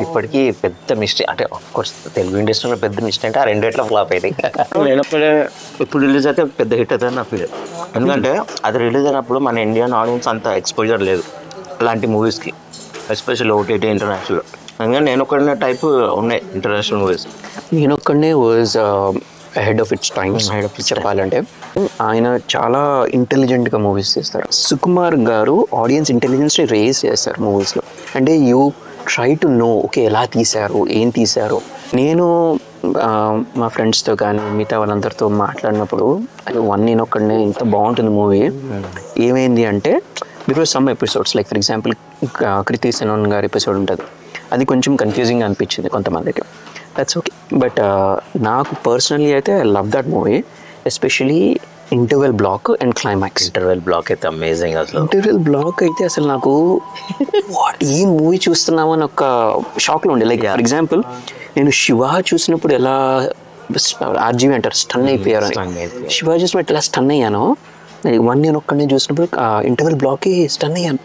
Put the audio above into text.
ఇప్పటికీ పెద్ద మిస్టేక్ అంటే ఆఫ్ కోర్స్ తెలుగు ఇండస్ట్రీలో పెద్ద మిస్టేక్ అంటే ఆ రెండిట్లో ఫ్లాప్ అయింది. నేనప్పుడే ఇప్పుడు రిలీజ్ అయితే పెద్ద హిట్ అవుతుంది నా ఫీల్. ఎందుకంటే అది రిలీజ్ అయినప్పుడు మన ఇండియన్ ఆడియన్స్ అంత ఎక్స్పోజర్ లేదు అలాంటి మూవీస్కి, ఎస్పెషల్ ఓటీటీ ఇంటర్నేషనల్. అందుకని నేను ఒకనే టైప్ ఉన్నాయి ఇంటర్నేషనల్ మూవీస్. నేనొక్కడే was ahead of its times చెప్పాలంటే. ఆయన చాలా ఇంటెలిజెంట్గా మూవీస్ చేస్తారు. సుకుమార్ గారు ఆడియన్స్ ఇంటెలిజెన్స్ని రేజ్ చేస్తారు మూవీస్లో. అంటే you try to know okay ఎలా తీశారు, ఏం తీశారు. నేను మా ఫ్రెండ్స్తో కానీ మిగతా వాళ్ళందరితో మాట్లాడినప్పుడు నేనొక్కడనే ఇంత బాగుంటుంది మూవీ. ఏమైంది అంటే because some episodes like for example Kriti Sanon గారి ఎపిసోడ్ ఉంటుంది, అది కొంచెం కన్ఫ్యూజింగ్ అనిపించింది కొంతమందికి. That's okay. బట్ నాకు పర్సనలీ అయితే I love that movie, especially interval block and climax. Interval block అయితే అమేజింగ్. అసలు ఇంటర్వెల్ బ్లాక్ అయితే అసలు నాకు వాట్ ఈ మూవీ చూస్తున్నామని ఒక షాక్లో ఉండే. లైక్ ఫర్ ఎగ్జాంపుల్ నేను శివ చూసినప్పుడు ఎలా ఆర్జీవి అంటారు స్టన్ అయిపోయారు అని, శివ చూసినప్పుడు ఎలా స్టన్ అయ్యానో నేను ఒక్కడిని చూసినప్పుడు ఇంటర్వెల్ బ్లాక్కి స్టన్ అయ్యాను.